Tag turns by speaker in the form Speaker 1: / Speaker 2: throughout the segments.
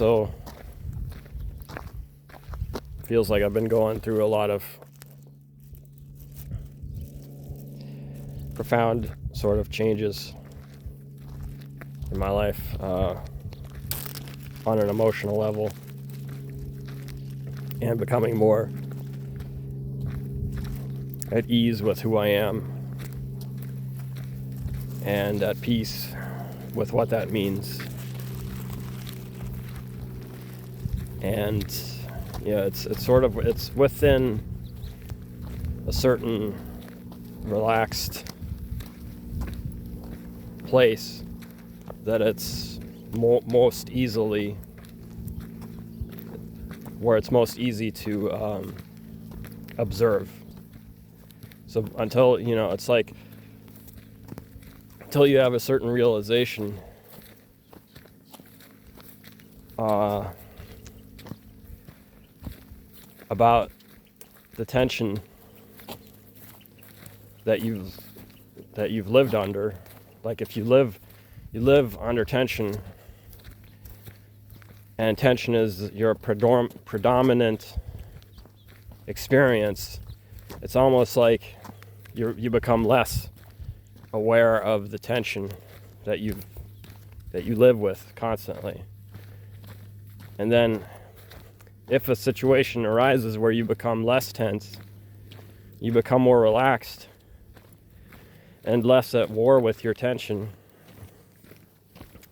Speaker 1: also feels like I've been going through a lot of profound sort of changes in my life on an emotional level, and becoming more at ease with who I am and at peace with what that means. And yeah, it's within a certain relaxed place that it's most easily where it's most easy to observe. So until it's like until you have a certain realization about the tension that you've lived under. Like if you live under tension, and tension is your predominant experience, it's almost like you become less aware of the tension that you live with constantly. And then if a situation arises where you become less tense, you become more relaxed and less at war with your tension,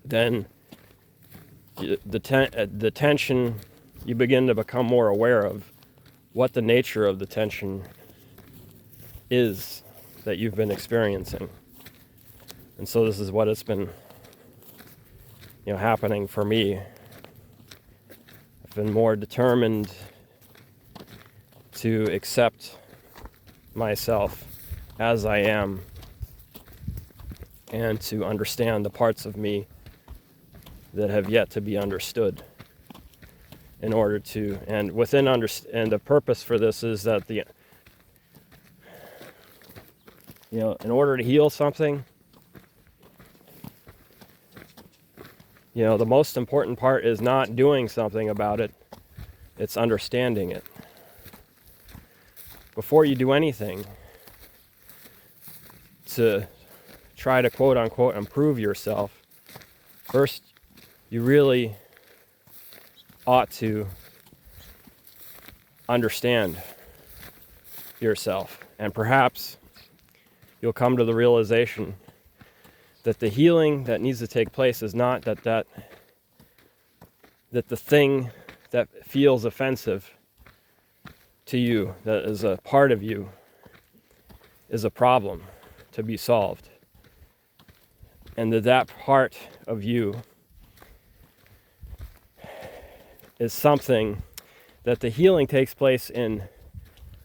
Speaker 1: then the tension, you begin to become more aware of what the nature of the tension is that you've been experiencing. And so this is what it's been happening for me. I've been more determined to accept myself as I am, and to understand the parts of me that have yet to be understood. In order to, and the purpose for this is that in order to heal something, the most important part is not doing something about it, it's understanding it. Before you do anything to try to quote unquote improve yourself, first you really ought to understand yourself. And perhaps you'll come to the realization that the healing that needs to take place is not that the thing that feels offensive to you, that is a part of you, is a problem to be solved. And that part of you is something that the healing takes place in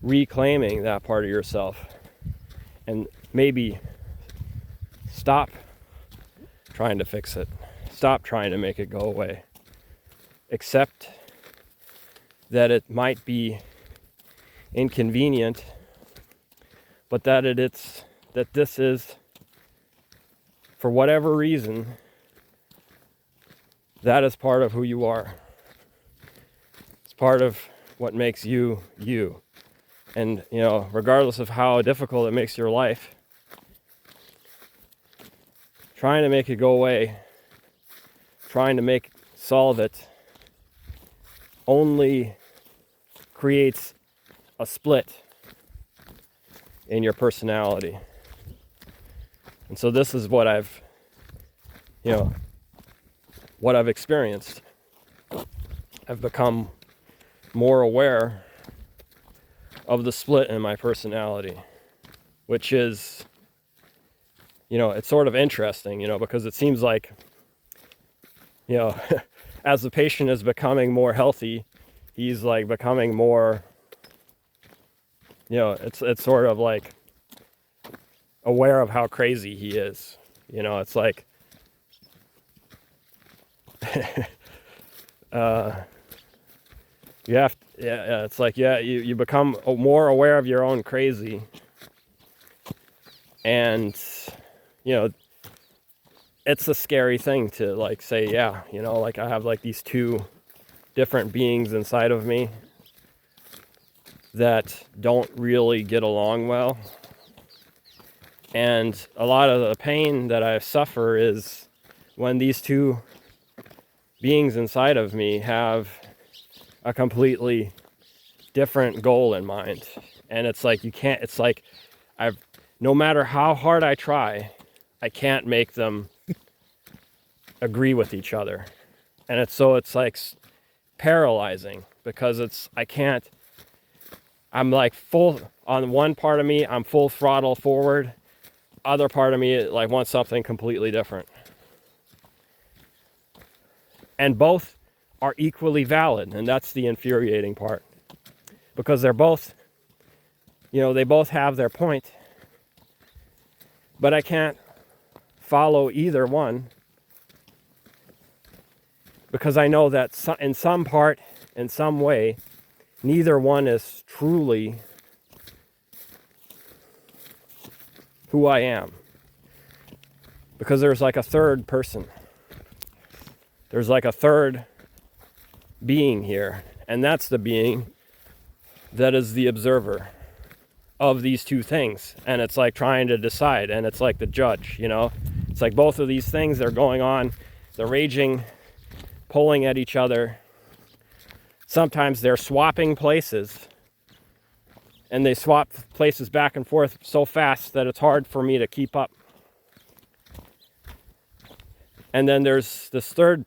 Speaker 1: reclaiming that part of yourself, and maybe stop trying to fix it, stop trying to make it go away. Accept that it might be inconvenient, but that this is, for whatever reason, that is part of who you are. It's part of what makes you, you. And, regardless of how difficult it makes your life, trying to make it go away, trying to solve it, only creates a split in your personality. And so this is what I've experienced. I've become more aware of the split in my personality, which is, it's sort of interesting, because it seems like, as the patient is becoming more healthy, he's like becoming more, it's sort of like aware of how crazy he is. It's like, it's like, you become more aware of your own crazy, and it's a scary thing to like say, yeah, you know, like I have like these two different beings inside of me that don't really get along well. And a lot of the pain that I suffer is when these two beings inside of me have a completely different goal in mind. And it's like you can't, it's like no matter how hard I try, I can't make them agree with each other. And it's like paralyzing because I'm like full on one part of me, I'm full throttle forward. Other part of me like wants something completely different. And both are equally valid, and that's the infuriating part. Because they're both, you know, they both have their point. But I can't follow either one because I know that in some part, in some way, neither one is truly who I am. Because there's like a third person. There's like a third being here. And that's the being that is the observer of these two things. And it's like trying to decide. And it's like the judge, you know. It's like both of these things, they're going on. They're raging, pulling at each other. Sometimes they're swapping places. And they swap places back and forth so fast that it's hard for me to keep up. And then there's this third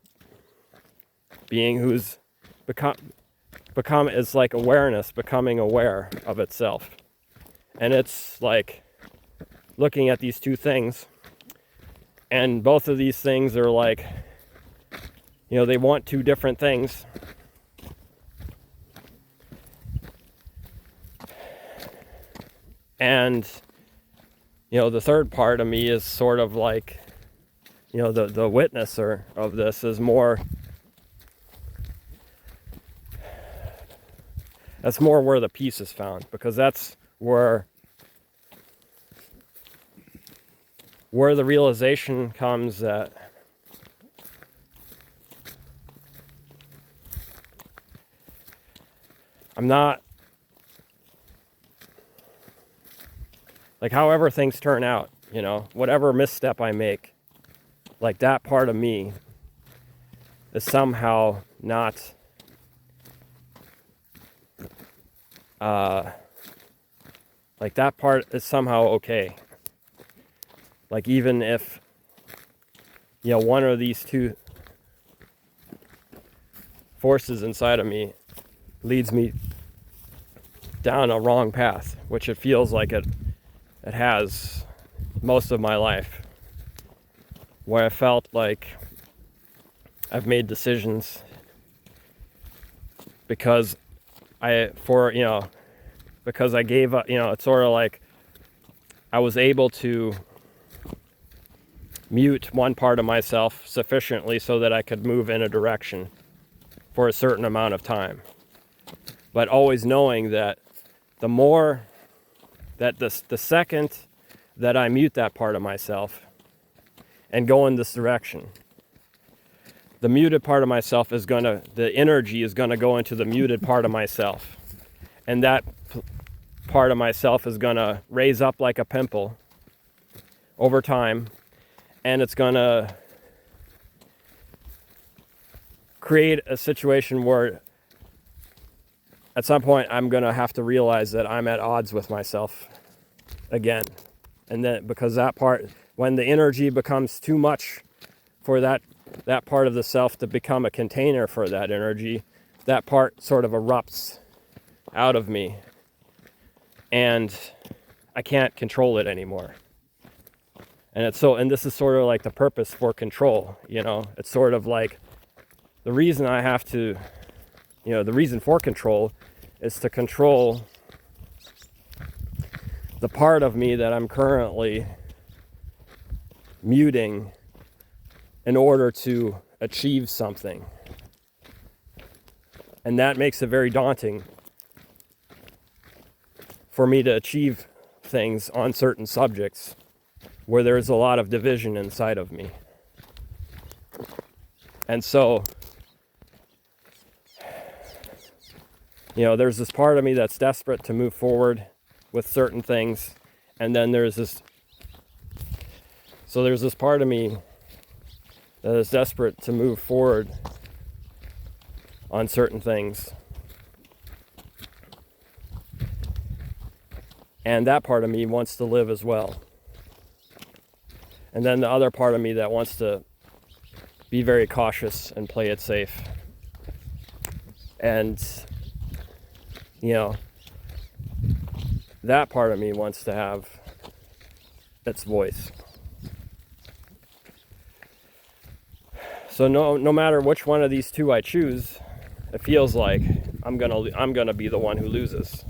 Speaker 1: being who's become is like awareness, becoming aware of itself. And it's like looking at these two things. And both of these things are like, you know, they want two different things. And, you know, the third part of me is sort of like, you know, the witnesser of this is more, that's more where the peace is found, because that's where the realization comes that I'm not, like however things turn out, you know, whatever misstep I make, like that part of me is somehow not like that part is somehow okay. Like even if, you know, one of these two forces inside of me leads me down a wrong path, which it feels like it has most of my life, where I felt like I've made decisions because because I gave up, you know, it's sort of like I was able to mute one part of myself sufficiently so that I could move in a direction for a certain amount of time. But always knowing that the more that the second that I mute that part of myself and go in this direction, the muted part of myself the energy is gonna go into the muted part of myself. And that part of myself is gonna raise up like a pimple over time, and it's gonna create a situation where at some point I'm gonna have to realize that I'm at odds with myself again. And then because that part, when the energy becomes too much for that part of the self to become a container for that energy, that part sort of erupts out of me. And I can't control it anymore. And this is sort of like the purpose for control, you know. It's sort of like the reason I have to, you know, the reason for control is to control the part of me that I'm currently muting in order to achieve something. And that makes it very daunting for me to achieve things on certain subjects where there's a lot of division inside of me. And so, there's this part of me that's desperate to move forward with certain things. And then there's this part of me that is desperate to move forward on certain things. And that part of me wants to live as well. And then the other part of me that wants to be very cautious and play it safe. And, that part of me wants to have its voice. So no matter which one of these two I choose, it feels like I'm gonna be the one who loses,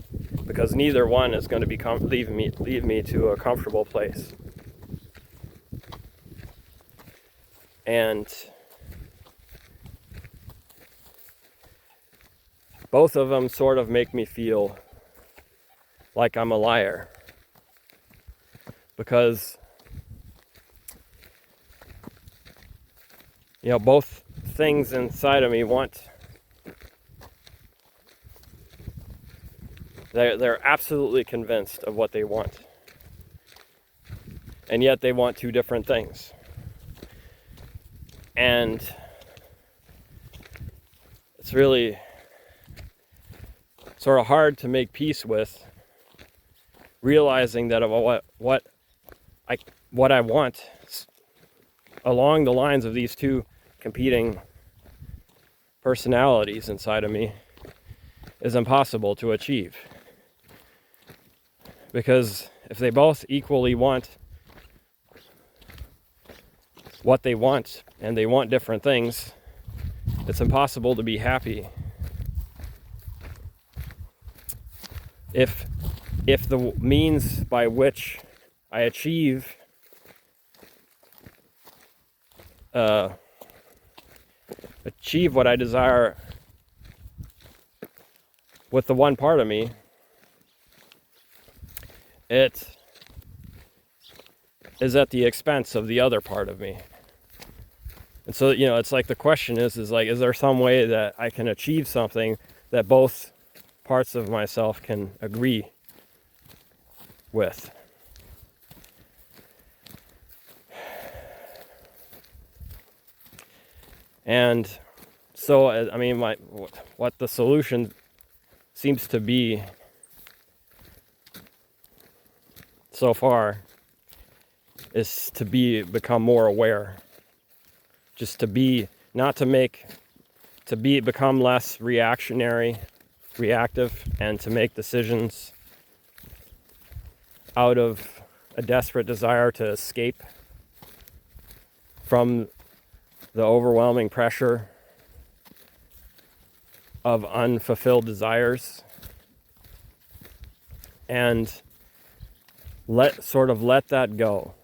Speaker 1: because neither one is going to leave me to a comfortable place. And both of them sort of make me feel like I'm a liar, because both things inside of me they're absolutely convinced of what they want, and yet they want two different things. And it's really sort of hard to make peace with realizing that what I want along the lines of these two competing personalities inside of me is impossible to achieve. Because if they both equally want what they want, and they want different things, it's impossible to be happy. If the means by which I achieve what I desire with the one part of me, it is at the expense of the other part of me. And so, it's like the question is there some way that I can achieve something that both parts of myself can agree with? And so, what the solution seems to be so far is to become more aware. Just become less reactive, and to make decisions out of a desperate desire to escape from the overwhelming pressure of unfulfilled desires, and let that go.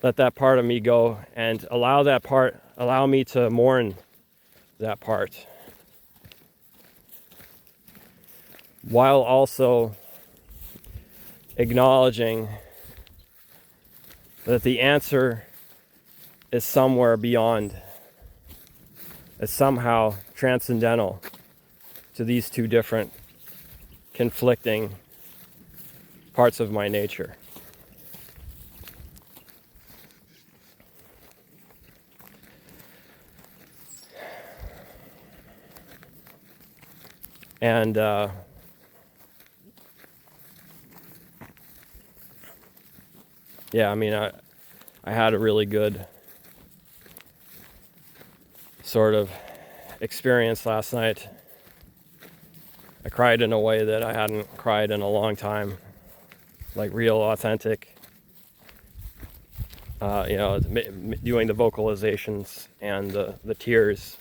Speaker 1: Let that part of me go, and allow me to mourn that part, while also acknowledging that the answer is somewhere beyond, is somehow transcendental to these two different conflicting parts of my nature. And I had a really good sort of experience last night. I cried in a way that I hadn't cried in a long time, like real authentic, doing the vocalizations and the tears.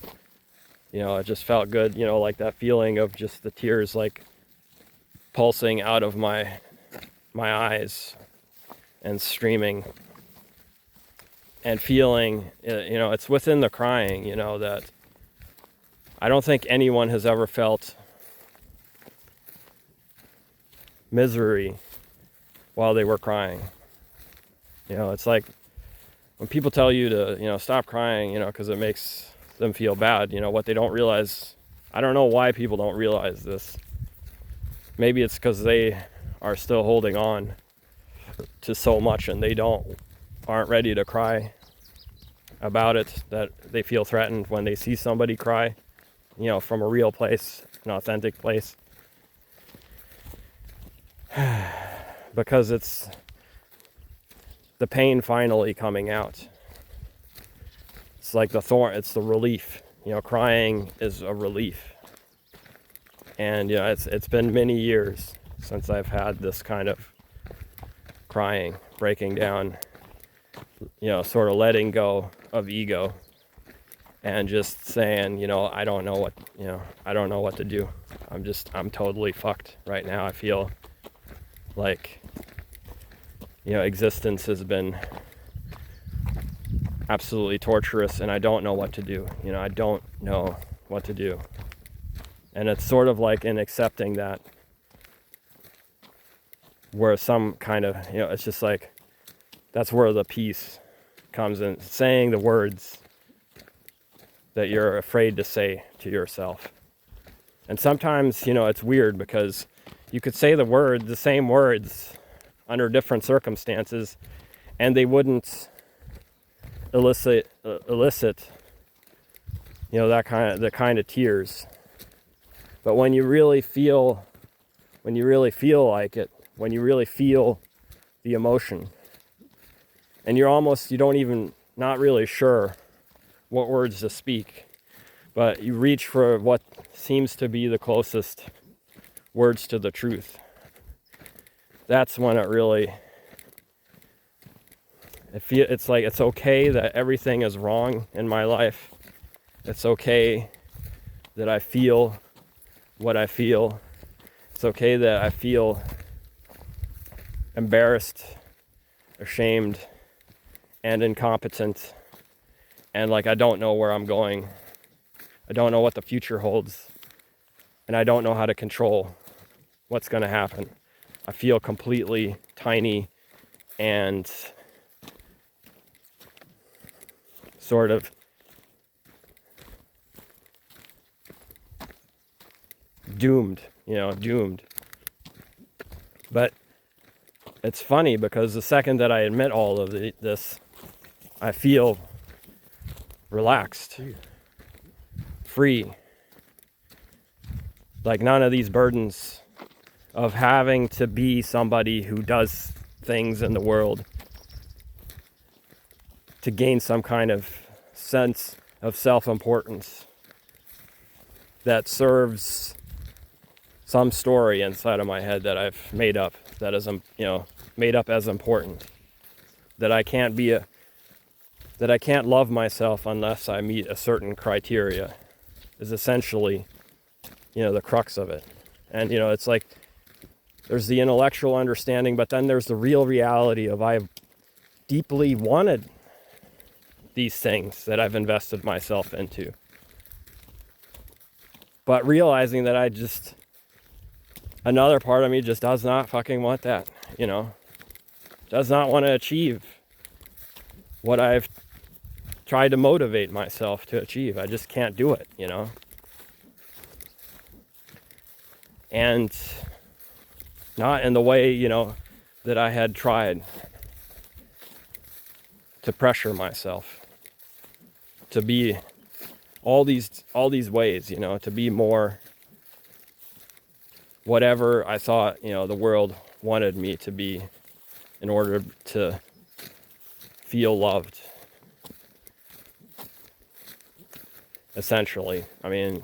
Speaker 1: It just felt good, like that feeling of just the tears like pulsing out of my eyes and streaming, and feeling, it's within the crying, that I don't think anyone has ever felt misery while they were crying. It's like when people tell you to, stop crying, because it makes them feel bad, what they don't realize, I don't know why people don't realize this. Maybe it's because they are still holding on to so much and they aren't ready to cry about it, that they feel threatened when they see somebody cry, from a real place, an authentic place. Because it's the pain finally coming out. It's like the thorn, it's the relief. Crying is a relief. And it's been many years since I've had this kind of crying, breaking down, sort of letting go of ego and just saying, I don't know what to do. I'm totally fucked right now. I feel like, existence has been absolutely torturous and I don't know what to do. I don't know what to do. And it's sort of like in accepting that, where some kind of, it's just like, that's where the peace comes in, saying the words that you're afraid to say to yourself. And sometimes, it's weird because you could say the same words under different circumstances, and they wouldn't elicit the kind of tears. But when you really feel like it, when you really feel the emotion, and you don't even, not really sure what words to speak, but you reach for what seems to be the closest words to the truth. That's when it really, it's like, it's okay that everything is wrong in my life. It's okay that I feel what I feel. It's okay that I feel embarrassed, ashamed, and incompetent. And like, I don't know where I'm going. I don't know what the future holds. And I don't know how to control what's going to happen. I feel completely tiny and sort of doomed. But it's funny because the second that I admit all of this, I feel relaxed, free. Like none of these burdens of having to be somebody who does things in the world to gain some kind of sense of self-importance that serves some story inside of my head that I've made up, that is, made up as important, that I can't love myself unless I meet a certain criteria, is essentially, the crux of it. And, it's like, there's the intellectual understanding, but then there's the real reality of I've deeply wanted these things that I've invested myself into. But realizing that another part of me just does not fucking want that, does not want to achieve what I've tried to motivate myself to achieve. I just can't do it, And not in the way, that I had tried to pressure myself to be all these ways, to be more whatever I thought, the world wanted me to be in order to feel loved. Essentially, I mean,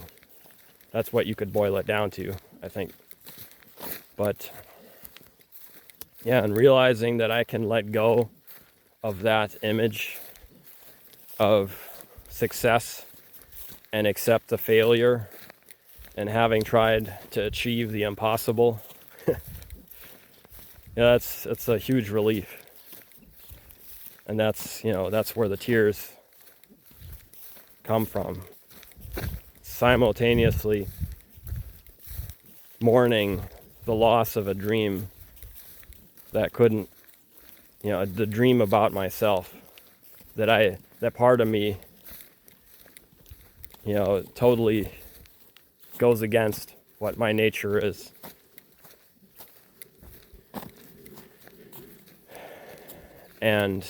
Speaker 1: that's what you could boil it down to, I think. But yeah, and realizing that I can let go of that image of success and accept the failure and having tried to achieve the impossible, yeah, it's a huge relief. And that's where the tears come from. Simultaneously mourning the loss of a dream that couldn't, the dream about myself that part of me, totally goes against what my nature is. And,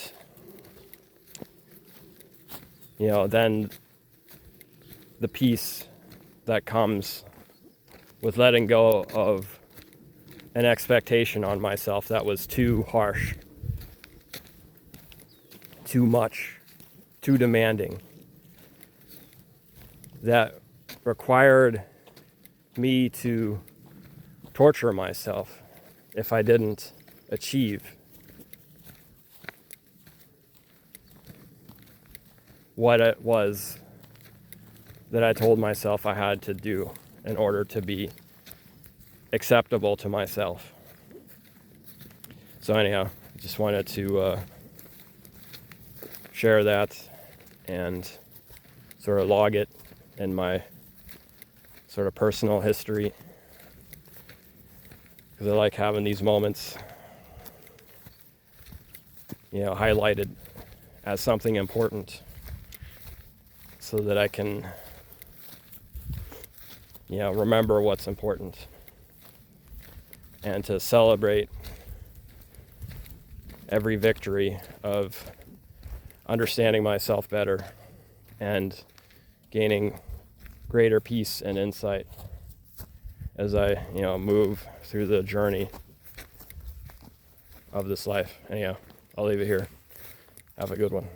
Speaker 1: then the peace that comes with letting go of an expectation on myself that was too harsh, too much, too demanding, that required me to torture myself if I didn't achieve what it was that I told myself I had to do in order to be acceptable to myself. So anyhow, just wanted to share that and sort of log it in my sort of personal history, because I like having these moments, highlighted as something important, so that I can, remember what's important, and to celebrate every victory of understanding myself better and gaining greater peace and insight as I, move through the journey of this life. Anyhow, I'll leave it here. Have a good one.